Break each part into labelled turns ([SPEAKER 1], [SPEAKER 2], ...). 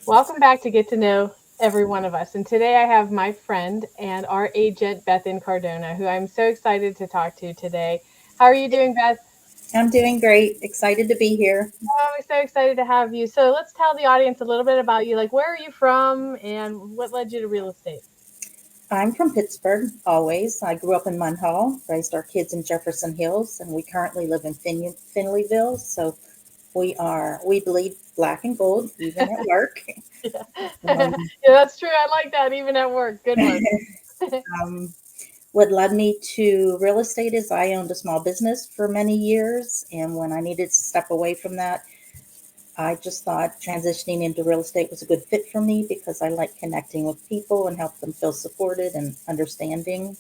[SPEAKER 1] Welcome back to Get to Know Every One of Us. And today I have my friend and our agent, Beth Incardona, who I'm so excited to talk to today. How are you doing, Beth?
[SPEAKER 2] I'm doing great. Excited to be here.
[SPEAKER 1] Oh, I'm so excited to have you. So let's tell the audience a little bit about you. Like, where are you from and what led you to real estate?
[SPEAKER 2] I'm from Pittsburgh, always. I grew up in Munhall, raised our kids in Jefferson Hills, and we currently live in Finleyville. So we bleed black and gold, even at work.
[SPEAKER 1] Yeah. Yeah,
[SPEAKER 2] Um,
[SPEAKER 1] that's true. I like that even at work. Good one.
[SPEAKER 2] um, what led me to real estate is I owned a small business for many years, and when I needed to step away from that, I just thought transitioning into real estate was a good fit for me because I like connecting with people and help them feel supported and understanding.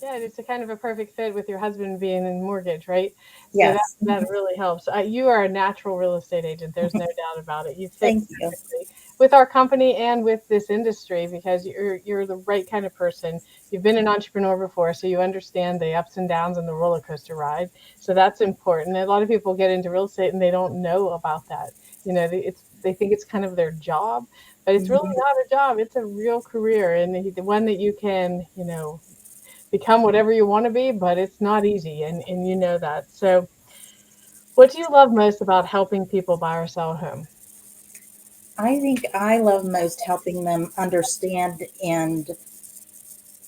[SPEAKER 1] Yeah, it's a kind of a perfect fit with your husband being in mortgage, right? So that
[SPEAKER 2] Yes.
[SPEAKER 1] that really helps. You are a natural real estate agent. There's no doubt about it. You fit
[SPEAKER 2] Thank you.
[SPEAKER 1] perfectly with our company and with this industry because you're the right kind of person. You've been an entrepreneur before, so you understand the ups and downs and the roller coaster ride. So that's important. A lot of people get into real estate and they don't know about that. They think it's kind of their job, but it's really
[SPEAKER 2] Mhm.
[SPEAKER 1] not a job. It's a real career, and the one that you can, become whatever you want to be, but it's not easy, and you know that. So, what do you love most about helping people buy or sell a home?
[SPEAKER 2] I think I love most helping them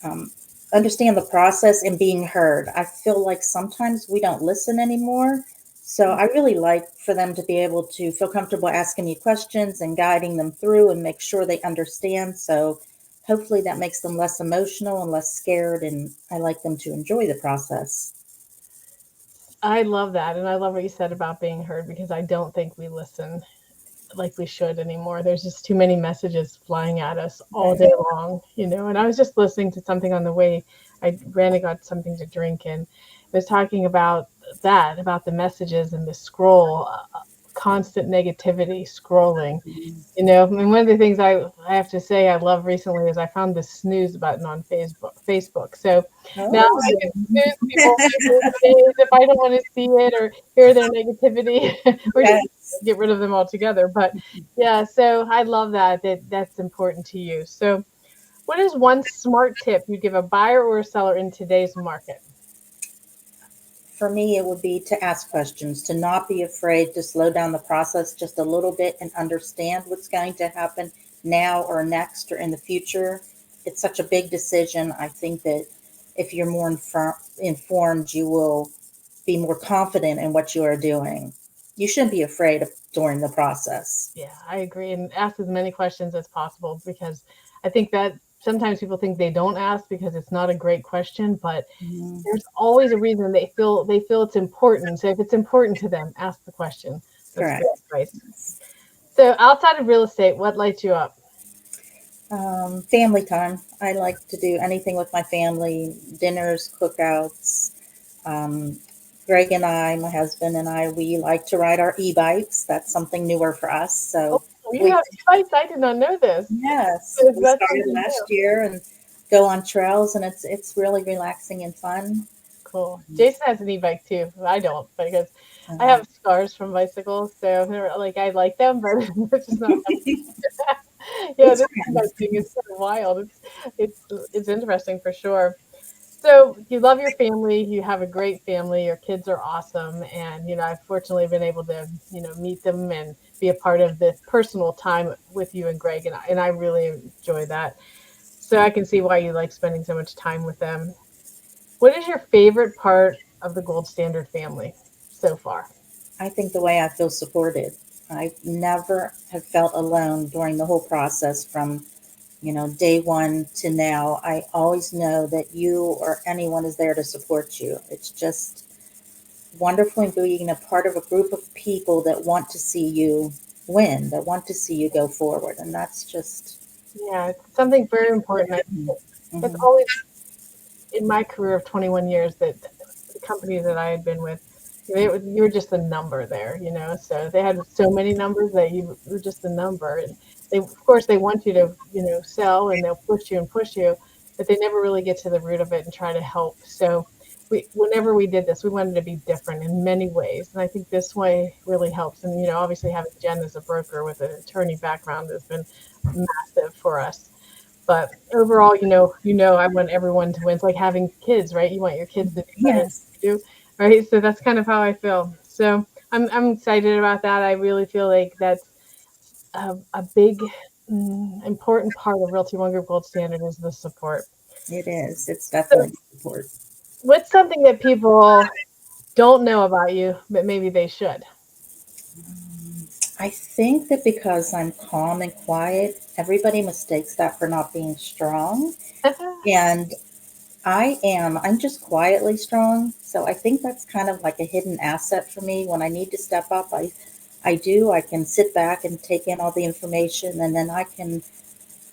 [SPEAKER 2] um, understand the process and being heard. I feel like sometimes we don't listen anymore. So I really like for them to be able to feel comfortable asking me questions and guiding them through and make sure they understand. So hopefully that makes them less emotional and less scared. And I like them to enjoy the process.
[SPEAKER 1] I love that, and I love what you said about being heard because I don't think we listen like we should anymore. There's just too many messages flying at us all day long, And I was just listening to something on the way. I ran and got something to drink, and it was talking about that, about the messages and the scroll, constant negativity, scrolling. I mean, one of the things I have to say I love recently is I found the snooze button on Facebook. So now
[SPEAKER 2] Oh,
[SPEAKER 1] I can snooze people for 30 days if I don't want to see it or hear their negativity, or just
[SPEAKER 2] yes.
[SPEAKER 1] get rid of them altogether. But yeah, so I love that's important to you. So, what is one smart tip you'd give a buyer or a seller in today's market?
[SPEAKER 2] For me, it would be to ask questions, to not be afraid, to slow down the process just a little bit and understand what's going to happen now or next or in the future. It's such a big decision. I think that if you're more informed, you will be more confident in what you are doing. You shouldn't be afraid of during the process.
[SPEAKER 1] Yeah, I agree. And ask as many questions as possible because I think that sometimes people think they don't ask because it's not a great question, but
[SPEAKER 2] Mhm.
[SPEAKER 1] there's always a reason they feel it's important. So if it's important to them, ask the question. That's
[SPEAKER 2] Correct.
[SPEAKER 1] great advice. So outside of real estate, what lights you up?
[SPEAKER 2] Family time. I like to do anything with my family, dinners, cookouts. Um, Greg and I, my husband and I, we like to ride our e-bikes. That's something newer for us.
[SPEAKER 1] Oh,
[SPEAKER 2] So
[SPEAKER 1] you
[SPEAKER 2] we,
[SPEAKER 1] have e-bikes. I did not know this.
[SPEAKER 2] yes,
[SPEAKER 1] So
[SPEAKER 2] we
[SPEAKER 1] that's
[SPEAKER 2] started
[SPEAKER 1] something
[SPEAKER 2] last
[SPEAKER 1] new.
[SPEAKER 2] year and go on trails, and it's really relaxing and fun.
[SPEAKER 1] Cool. Jason has an e-bike too. I don't because I
[SPEAKER 2] Um,
[SPEAKER 1] have scars from bicycles, so like I like them, but it's just not. Yeah,
[SPEAKER 2] it's
[SPEAKER 1] this e-bike thing is so wild. It's interesting for sure. So you love your family, you have a great family, your kids are awesome, and I've fortunately been able to meet them and be a part of the personal time with you and Greg, and I really enjoy that. So I can see why you like spending so much time with them. What is your favorite part of the Gold Standard family so far?
[SPEAKER 2] I think the way I feel supported. I never have felt alone during the whole process from day one to now. I always know that you or anyone is there to support you. It's just wonderful being a part of a group of people that want to see you win, that want to see you go forward. And that's just,
[SPEAKER 1] Yeah, it's something very important. It's
[SPEAKER 2] mhm.
[SPEAKER 1] always in my career of 21 years that the companies that I had been with, you were just a number there. So they had so many numbers that you were just a number, and of course, they want you to, sell, and they'll push you and push you, but they never really get to the root of it and try to help. So we whenever we did this, we wanted to be different in many ways, and I think this way really helps. And obviously having Jen as a broker with an attorney background has been massive for us. But overall, I want everyone to win. It's like having kids, right? You want your kids to do better than
[SPEAKER 2] Yes,
[SPEAKER 1] you do, right? So that's kind of how I feel. So I'm excited about that. I really feel like that's a big, important part of Realty One Group Gold Standard is the support.
[SPEAKER 2] it is. It's
[SPEAKER 1] So
[SPEAKER 2] definitely support.
[SPEAKER 1] what's something that people don't know about you, but maybe they should?
[SPEAKER 2] I think that because I'm calm and quiet, everybody mistakes that for not being strong. And I am. I'm just quietly strong. So I think that's kind of like a hidden asset for me. When I need to step up, I do. I can sit back and take in all the information, and then I can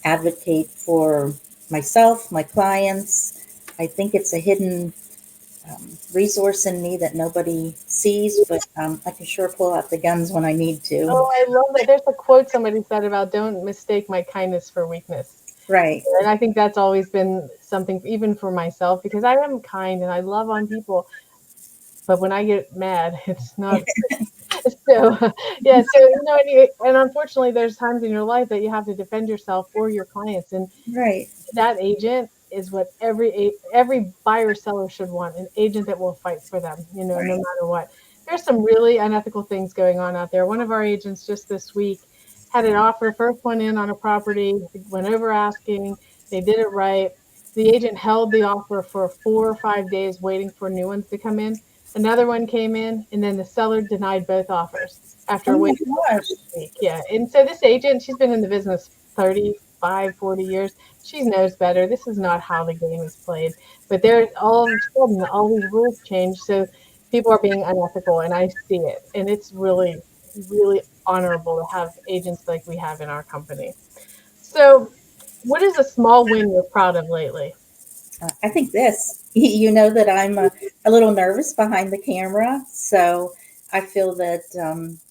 [SPEAKER 2] advocate for myself, my clients. I think it's a hidden resource in me that nobody sees, but I can sure pull out the guns when I need to.
[SPEAKER 1] Oh, I love that. There's a quote somebody said about don't mistake my kindness for weakness.
[SPEAKER 2] Right.
[SPEAKER 1] And I think that's always been something, even for myself, because I am kind and I love on people. But when I get mad, it's not so. Yeah. So, and unfortunately, there's times in your life that you have to defend yourself or your clients. And
[SPEAKER 2] Right.
[SPEAKER 1] that agent is what every buyer seller should want, an agent that will fight for them, no
[SPEAKER 2] Right.
[SPEAKER 1] matter what. There's some really unethical things going on out there. One of our agents just this week had an offer, first one in on a property, went over asking, they did it right. The agent held the offer for 4 or 5 days waiting for new ones to come in. Another one came in, and then the seller denied both offers
[SPEAKER 2] Oh
[SPEAKER 1] after
[SPEAKER 2] my
[SPEAKER 1] waiting
[SPEAKER 2] gosh.
[SPEAKER 1] week. Yeah. And so this agent, she's been in the business 35, 40 years. She knows better. This is not how the game is played. But there, all of a sudden, all these rules change. So people are being unethical, and I see it. And it's really, really honorable to have agents like we have in our company. So, what is a small win you're proud of lately?
[SPEAKER 2] I think this. You know that I'm a little nervous behind the camera, so I feel that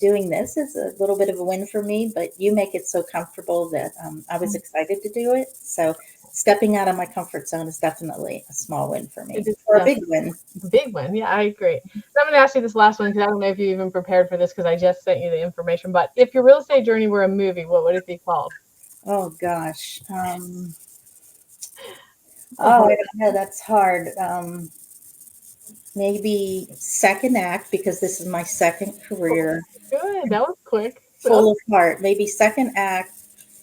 [SPEAKER 2] doing this is a little bit of a win for me. But you make it so comfortable that I was excited to do it. So stepping out of my comfort zone is definitely a small win for
[SPEAKER 1] It
[SPEAKER 2] me,
[SPEAKER 1] is
[SPEAKER 2] or a big
[SPEAKER 1] definitely
[SPEAKER 2] win.
[SPEAKER 1] a big one. Yeah, I agree. So I'm going to ask you this last one because I don't know if you even prepared for this because I just sent you the information. But if your real estate journey were a movie, what would it be called?
[SPEAKER 2] Oh gosh.
[SPEAKER 1] A
[SPEAKER 2] Oh, I
[SPEAKER 1] hard
[SPEAKER 2] don't know. That's hard. Maybe second act because this is my second
[SPEAKER 1] one.
[SPEAKER 2] career.
[SPEAKER 1] Good. That was quick. So,
[SPEAKER 2] Full of heart. Maybe second act,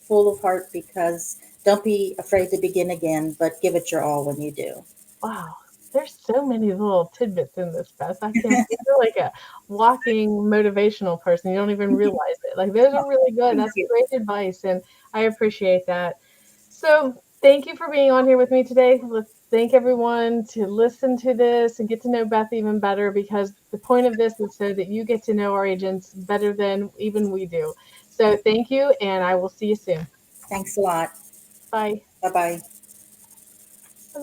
[SPEAKER 2] full of heart because don't be afraid to begin again, but give it your all when you do.
[SPEAKER 1] wow. There's so many little tidbits in this, Beth. I can't. You're like a walking motivational person. You don't even realize it. Like those are really good.
[SPEAKER 2] Thank
[SPEAKER 1] That's
[SPEAKER 2] you.
[SPEAKER 1] great advice, and I appreciate that. So thank you for being on here with me today. Let's thank everyone to listen to this and get to know Beth even better because the point of this is so that you get to know our agents better than even we do. So thank you, and I will see you soon.
[SPEAKER 2] Thanks a lot.
[SPEAKER 1] Bye.
[SPEAKER 2] Bye bye.